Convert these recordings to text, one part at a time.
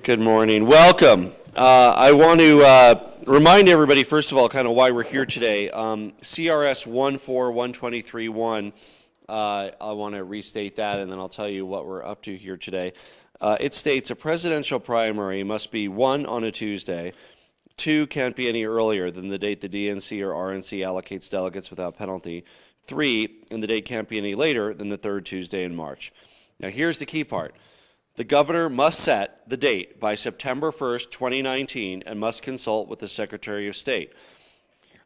Good morning. Welcome. I want to remind everybody, first of all, kind of why we're here today. CRS 14123.1, I want to restate that, and then I'll tell you what we're up to here today. It states a presidential primary must be 1 on a Tuesday, 2 can't be any earlier than the date the DNC or RNC allocates delegates without penalty, 3, and the date can't be any later than the 3rd Tuesday in March. Now here's the key part. The governor must set the date by September 1st, 2019, and must consult with the Secretary of State.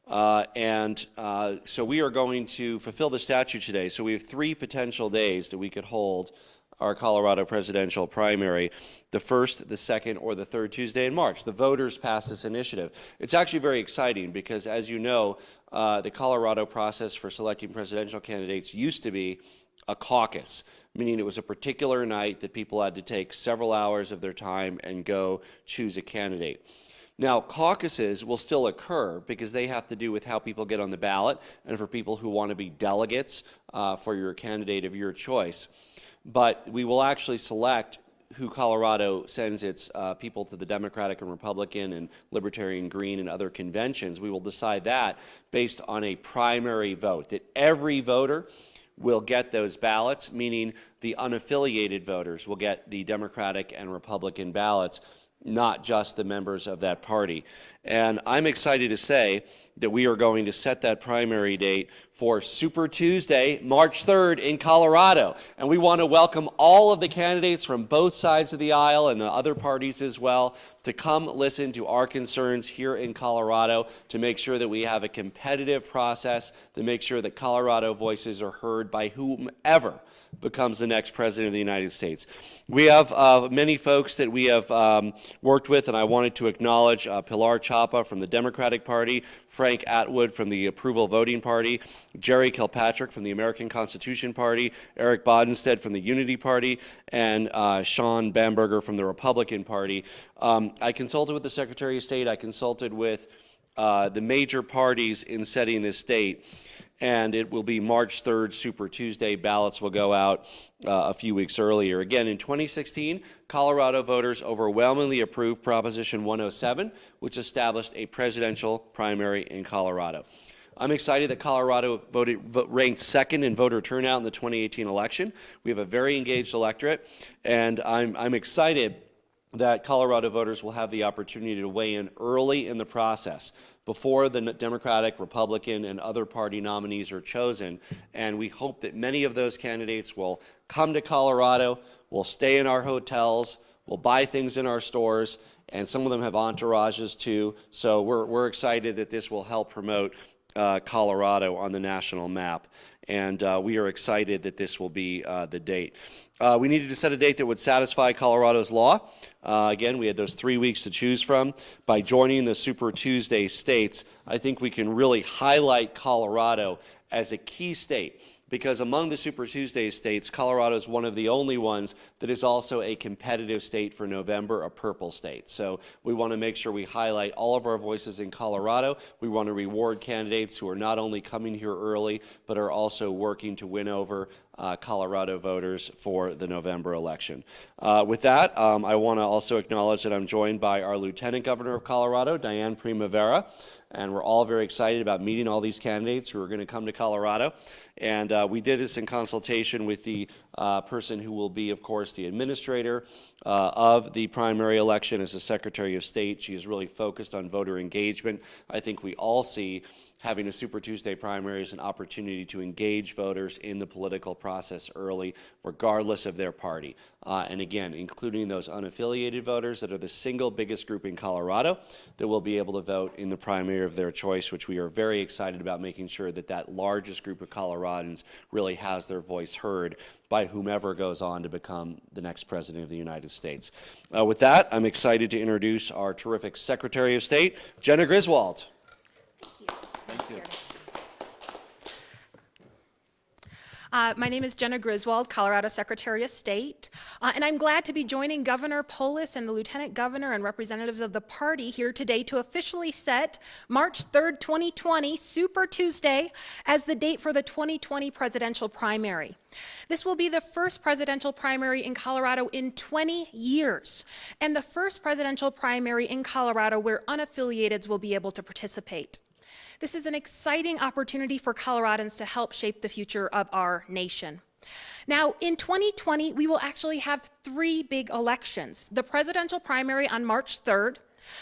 So we are going to fulfill the statute today. So we have 3 potential days that we could hold our Colorado presidential primary, the 1st, the 2nd, or the 3rd Tuesday in March. The voters passed this initiative. It's actually very exciting because, as you know, the Colorado process for selecting presidential candidates used to be a caucus, meaning it was a particular night that people had to take several hours of their time and go choose a candidate. Now, caucuses will still occur because they have to do with how people get on the ballot and for people who want to be delegates for your candidate of your choice. But we will actually select who Colorado sends its people to the Democratic and Republican and Libertarian Green and other conventions. We will decide that based on a primary vote, that every voter will get those ballots, meaning the unaffiliated voters will get the Democratic and Republican ballots, not just the members of that party. And I'm excited to say that we are going to set that primary date for Super Tuesday, March 3rd in Colorado. And we want to welcome all of the candidates from both sides of the aisle and the other parties as well to come listen to our concerns here in Colorado to make sure that we have a competitive process, to make sure that Colorado voices are heard by whomever becomes the next president of the United States. We have many folks that we have worked with, and I wanted to acknowledge Pilar Chapa from the Democratic Party, Frank Atwood from the Approval Voting Party, Jerry Kilpatrick from the American Constitution Party, Eric Bodenstedt from the Unity Party, and Sean Bamberger from the Republican Party. I consulted with the Secretary of State. I consulted with the major parties in setting this date, and it will be March 3rd, Super Tuesday. Ballots will go out a few weeks earlier. Again, in 2016, Colorado voters overwhelmingly approved Proposition 107, which established a presidential primary in Colorado. I'm excited that Colorado ranked 2nd in voter turnout in the 2018 election. We have a very engaged electorate, and I'm excited that Colorado voters will have the opportunity to weigh in early in the process before the Democratic, Republican, and other party nominees are chosen. And we hope that many of those candidates will come to Colorado, will stay in our hotels, will buy things in our stores, and some of them have entourages too. So we're excited that this will help promote Colorado on the national map. And we are excited that this will be the date. We needed to set a date that would satisfy Colorado's law. Again, we had those 3 weeks to choose from. By joining the Super Tuesday states, I think we can really highlight Colorado as a key state, because among the Super Tuesday states, Colorado is one of the only ones that is also a competitive state for November, a purple state. So we want to make sure we highlight all of our voices in Colorado. We want to reward candidates who are not only coming here early, but are also working to win over Colorado voters for the November election. With that, I want to also acknowledge that I'm joined by our Lieutenant Governor of Colorado, Diane Primavera, and we're all very excited about meeting all these candidates who are going to come to Colorado. And we did this in consultation with the person who will be, of course, the administrator of the primary election as the Secretary of State. She is really focused on voter engagement. I think we all see having a Super Tuesday primary is an opportunity to engage voters in the political process early, regardless of their party. And again, including those unaffiliated voters that are the single biggest group in Colorado that will be able to vote in the primary of their choice, which we are very excited about making sure that that largest group of Coloradans really has their voice heard by whomever goes on to become the next president of the United States. With that, I'm excited to introduce our terrific Secretary of State, Jena Griswold. Thank you. My name is Jena Griswold, Colorado Secretary of State, and I'm glad to be joining Governor Polis and the Lieutenant Governor and representatives of the party here today to officially set March 3rd, 2020, Super Tuesday, as the date for the 2020 presidential primary. This will be the first presidential primary in Colorado in 20 years, and the first presidential primary in Colorado where unaffiliateds will be able to participate. This is an exciting opportunity for Coloradans to help shape the future of our nation. Now, in 2020, we will actually have 3 big elections: the presidential primary on March 3rd,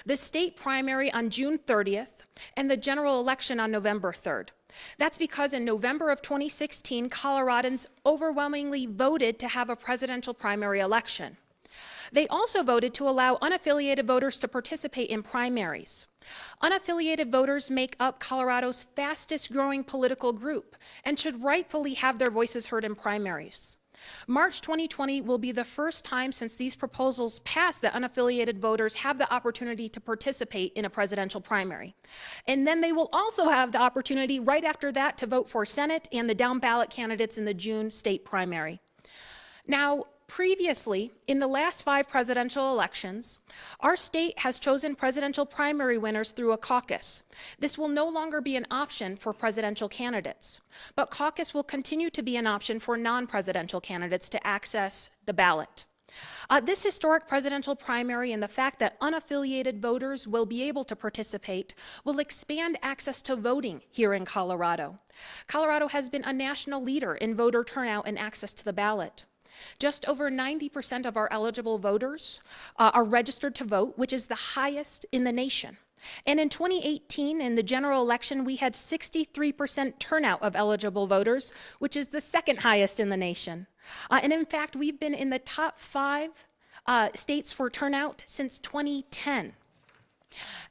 the state primary on June 30th, and the general election on November 3rd. That's because in November of 2016, Coloradans overwhelmingly voted to have a presidential primary election. They also voted to allow unaffiliated voters to participate in primaries. Unaffiliated voters make up Colorado's fastest growing political group and should rightfully have their voices heard in primaries. March 2020 will be the first time since these proposals passed that unaffiliated voters have the opportunity to participate in a presidential primary. And then they will also have the opportunity right after that to vote for Senate and the down ballot candidates in the June state primary. Now, previously, in the last 5 presidential elections, our state has chosen presidential primary winners through a caucus. This will no longer be an option for presidential candidates, but caucus will continue to be an option for non-presidential candidates to access the ballot. This historic presidential primary and the fact that unaffiliated voters will be able to participate will expand access to voting here in Colorado. Colorado has been a national leader in voter turnout and access to the ballot. Just over 90% of our eligible voters are registered to vote, which is the highest in the nation. And in 2018, in the general election, we had 63% turnout of eligible voters, which is the second highest in the nation. And in fact, we've been in the top 5 states for turnout since 2010.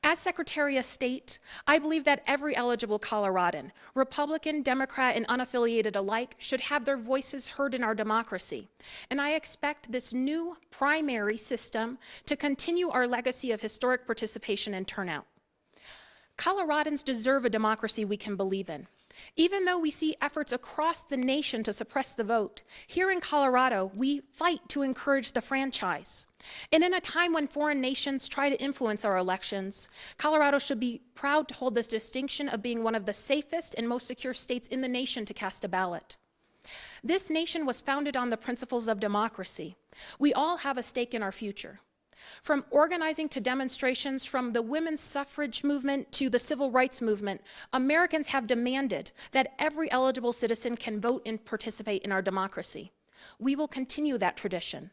As Secretary of State, I believe that every eligible Coloradan, Republican, Democrat, and unaffiliated alike, should have their voices heard in our democracy. And I expect this new primary system to continue our legacy of historic participation and turnout. Coloradans deserve a democracy we can believe in. Even though we see efforts across the nation to suppress the vote, here in Colorado, we fight to encourage the franchise. And in a time when foreign nations try to influence our elections, Colorado should be proud to hold this distinction of being one of the safest and most secure states in the nation to cast a ballot. This nation was founded on the principles of democracy. We all have a stake in our future. From organizing to demonstrations, from the women's suffrage movement to the civil rights movement, Americans have demanded that every eligible citizen can vote and participate in our democracy. We will continue that tradition.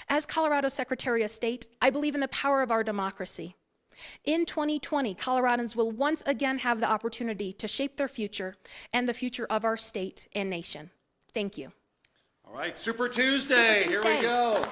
As Colorado Secretary of State, I believe in the power of our democracy. In 2020, Coloradans will once again have the opportunity to shape their future and the future of our state and nation. Thank you. All right, Super Tuesday. Super Tuesday. Here we go.